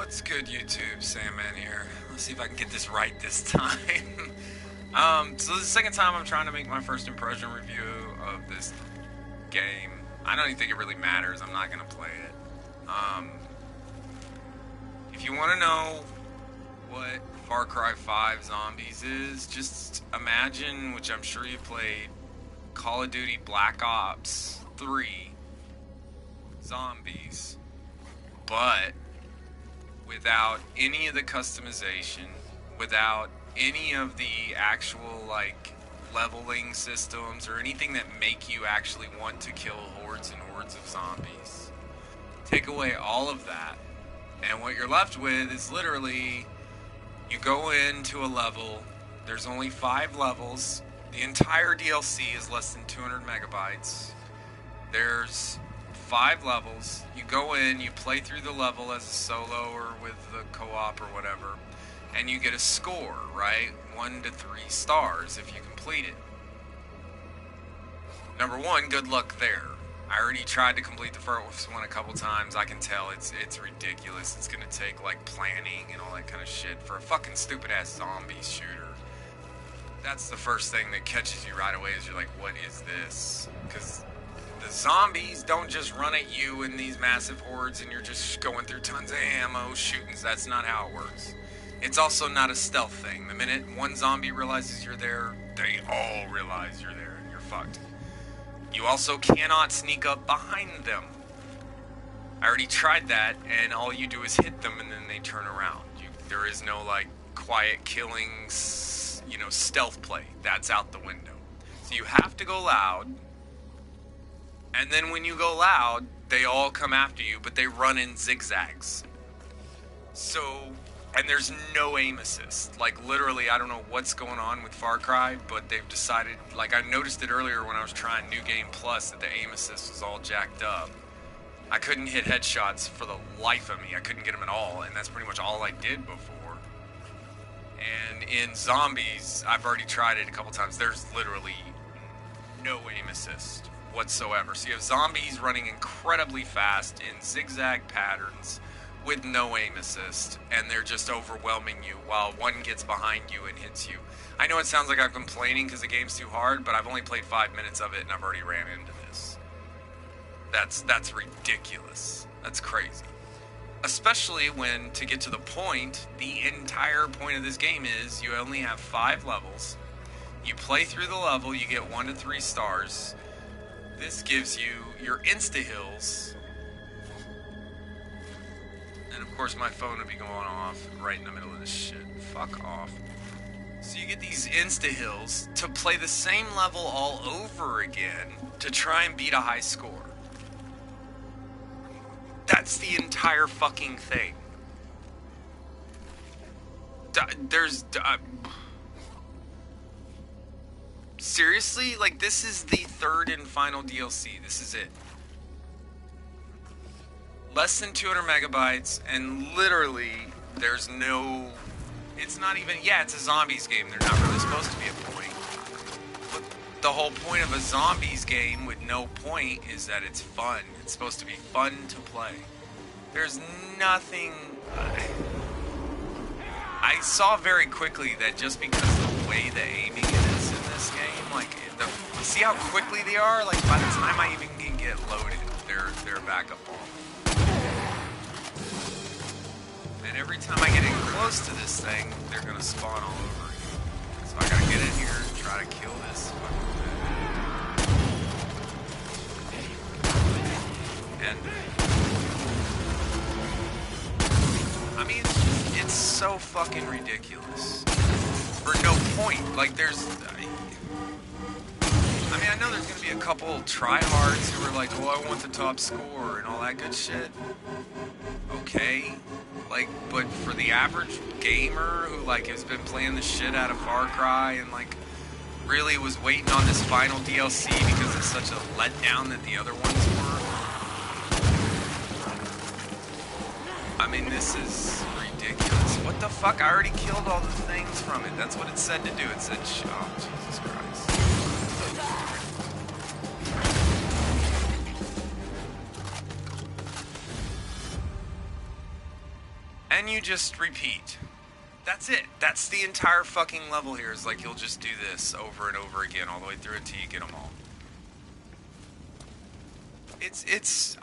What's good, YouTube? Sandman here. Let's see if I can get this right this time. So this is the second time I'm trying to make my first impression review of this game. I don't even think it really matters. I'm not gonna play it. If you want to know what Far Cry 5 Zombies is, just imagine, which I'm sure you played, Call of Duty Black Ops 3 Zombies, but without any of the customization, without any of the actual like leveling systems or anything that make you actually want to kill hordes and hordes of zombies. Take away all of that, and what you're left with is literally, you go into a level, there's only 5 levels, the entire DLC is less than 200 megabytes, there's 5 levels, you go in, you play through the level as a solo or with the co-op or whatever, and you get a score, right? 1 to 3 stars if you complete it. Number 1, good luck there. I already tried to complete the first one a couple times. I can tell it's ridiculous. It's gonna take like planning and all that kind of shit for a fucking stupid ass zombie shooter. That's the first thing that catches you right away, is you're like, what is this? Because the zombies don't just run at you in these massive hordes and you're just going through tons of ammo shooting. That's not how it works. It's also not a stealth thing. The minute one zombie realizes you're there, they all realize you're there and you're fucked. You also cannot sneak up behind them. I already tried that, and all you do is hit them and then they turn around. There is no like quiet killing, stealth play. That's out the window. So you have to go loud, and then when you go loud, they all come after you, but they run in zigzags. And there's no aim assist. Like, literally, I don't know what's going on with Far Cry, but they've decided, like, I noticed it earlier when I was trying New Game Plus, that the aim assist was all jacked up. I couldn't hit headshots for the life of me. I couldn't get them at all, and that's pretty much all I did before. And in Zombies, I've already tried it a couple times. There's literally no aim assist whatsoever. So you have zombies running incredibly fast in zigzag patterns with no aim assist, and they're just overwhelming you while one gets behind you and hits you. I know it sounds like I'm complaining because the game's too hard, but I've only played 5 minutes of it and I've already ran into this. That's ridiculous. That's crazy. Especially when, to get to the point, the entire point of this game is you only have 5 levels. You play through the level, you get 1 to 3 stars. This gives you your insta-hills. And of course my phone would be going off right in the middle of this shit. Fuck off. So you get these insta-hills to play the same level all over again to try and beat a high score. That's the entire fucking thing. Seriously? Like, this is the 3rd and final DLC. This is it. Less than 200 megabytes, and literally, there's no... It's not even... Yeah, it's a zombies game. There's not really supposed to be a point. But the whole point of a zombies game with no point is that it's fun. It's supposed to be fun to play. There's nothing... I saw very quickly that just because of the way the aiming is in this game, like, see how quickly they are? Like, by the time I even can get loaded, they're back up on. And every time I get in close to this thing, they're gonna spawn all over again. So I gotta get in here and try to kill this fucking thing. And I mean, it's so fucking ridiculous. For no point. Like, I mean, I know there's gonna be a couple tryhards who are like, oh, I want the top score and all that good shit. Okay. Like, but for the average gamer who, like, has been playing the shit out of Far Cry and, like, really was waiting on this final DLC because it's such a letdown that the other ones were. I mean, this is ridiculous. What the fuck? I already killed all the things from it. That's what it said to do. It said, oh, Jesus Christ. and you just repeat. That's it. That's the entire fucking level here, is like you'll just do this over and over again all the way through until you get them all.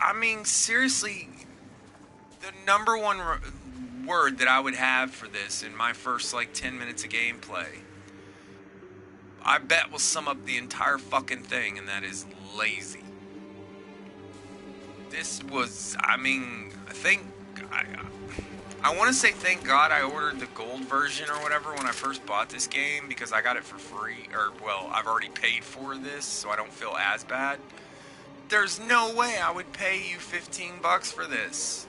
I mean, seriously, the number one word that I would have for this in my first like 10 minutes of gameplay, I bet will sum up the entire fucking thing, and that is lazy. This was, I mean, I want to say thank God I ordered the gold version or whatever when I first bought this game, because I got it for free, or, well, I've already paid for this, so I don't feel as bad. There's no way I would pay you $15 for this.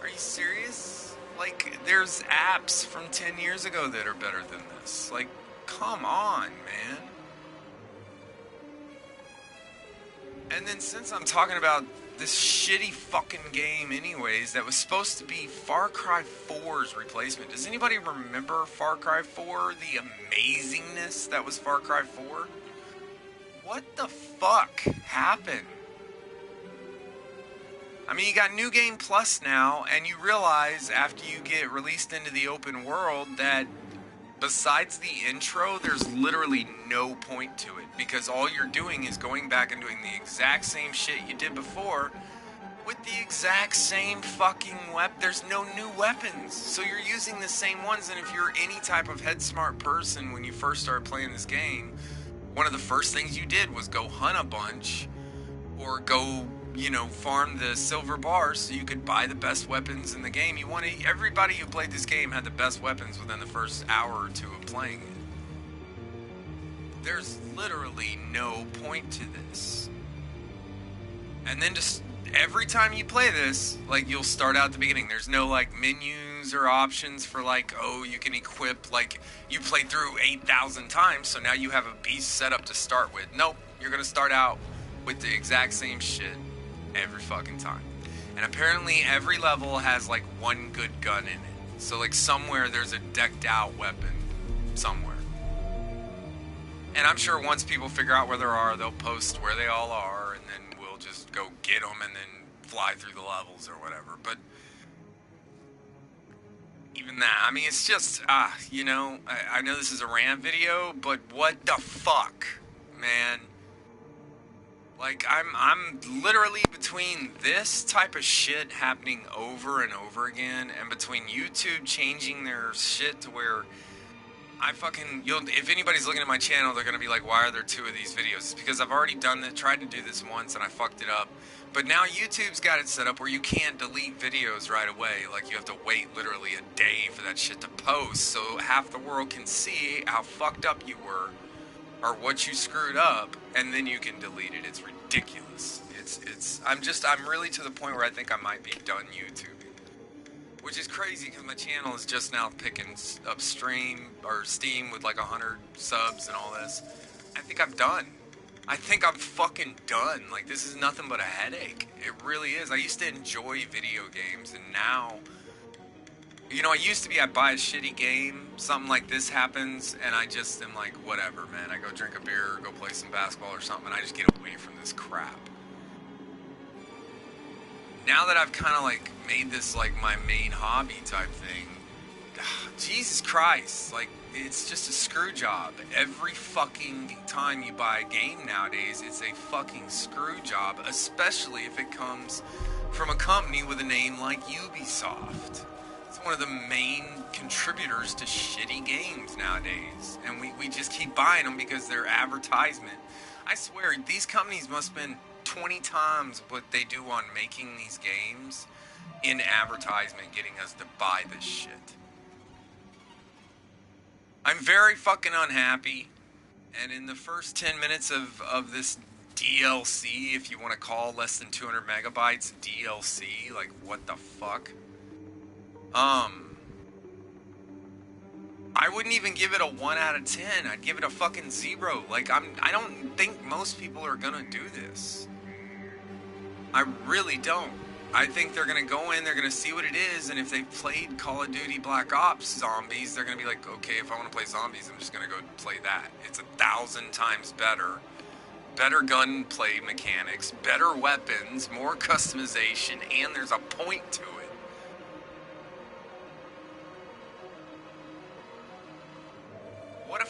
Are you serious? Like, there's apps from 10 years ago that are better than this. Like, come on, man. And then since I'm talking about this shitty fucking game anyways, that was supposed to be Far Cry 4's replacement. Does anybody remember Far Cry 4? The amazingness that was Far Cry 4? What the fuck happened? I mean, you got New Game Plus now, and you realize after you get released into the open world that besides the intro, there's literally no point to it, because all you're doing is going back and doing the exact same shit you did before with the exact same fucking weapon. There's no new weapons, so you're using the same ones. And if you're any type of head smart person when you first started playing this game, one of the first things you did was go hunt a bunch or go, you know, farm the silver bars so you could buy the best weapons in the game. Everybody who played this game had the best weapons within the first hour or two of playing it. There's literally no point to this. And then just every time you play this, like, you'll start out at the beginning. There's no like menus or options for like, oh, you can equip, like, you played through 8,000 times, so now you have a beast set up to start with. Nope, you're gonna start out with the exact same shit every fucking time. And apparently every level has like one good gun in it. So like somewhere there's a decked out weapon somewhere. And I'm sure once people figure out where they are, they'll post where they all are, and then we'll just go get them and then fly through the levels or whatever. But even that, I mean, it's just, you know, I know this is a rant video, but what the fuck, man? Like, I'm literally between this type of shit happening over and over again, and between YouTube changing their shit to where if anybody's looking at my channel, they're going to be like, why are there two of these videos? It's because I've already tried to do this once, and I fucked it up. But now YouTube's got it set up where you can't delete videos right away. Like, you have to wait literally a day for that shit to post, so half the world can see how fucked up you were, or what you screwed up, and then you can delete it. It's ridiculous. I'm really to the point where I think I might be done YouTubing. Which is crazy, because my channel is just now picking up Steam with like 100 subs and all this. I think I'm done. I think I'm fucking done. Like, this is nothing but a headache. It really is. I used to enjoy video games, and now, you know, I'd buy a shitty game, something like this happens, and I just am like, whatever, man. I go drink a beer or go play some basketball or something, and I just get away from this crap. Now that I've kind of like made this like my main hobby type thing, Jesus Christ, like, it's just a screw job. Every fucking time you buy a game nowadays, it's a fucking screw job, especially if it comes from a company with a name like Ubisoft. It's one of the main contributors to shitty games nowadays, and we just keep buying them because they're advertisement. I swear, these companies must spend 20 times what they do on making these games in advertisement, getting us to buy this shit. I'm very fucking unhappy, and in the first 10 minutes of this DLC, if you want to call less than 200 megabytes DLC, like, what the fuck? I wouldn't even give it a 1 out of 10. I'd give it a fucking 0. Like, I don't think most people are gonna do this. I really don't. I think they're going to go in, they're going to see what it is, and if they've played Call of Duty Black Ops Zombies, they're going to be like, okay, if I want to play Zombies, I'm just going to go play that. It's 1,000 times better. Better gunplay mechanics, better weapons, more customization, and there's a point to it.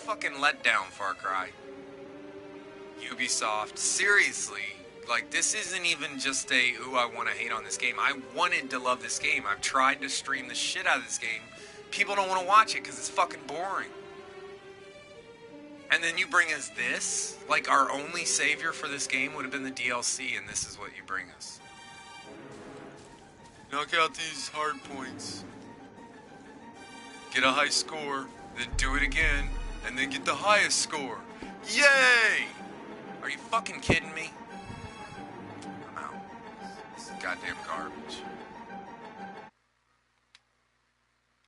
fucking letdown, Far Cry. Ubisoft, seriously. Like, this isn't even just a, ooh, I want to hate on this game. I wanted to love this game. I've tried to stream the shit out of this game. People don't want to watch it because it's fucking boring. And then you bring us this? Like, our only savior for this game would have been the DLC, and this is what you bring us. Knock out these hard points. Get a high score, then do it again, and then get the highest score. Yay! Are you fucking kidding me? I'm out. This is goddamn garbage.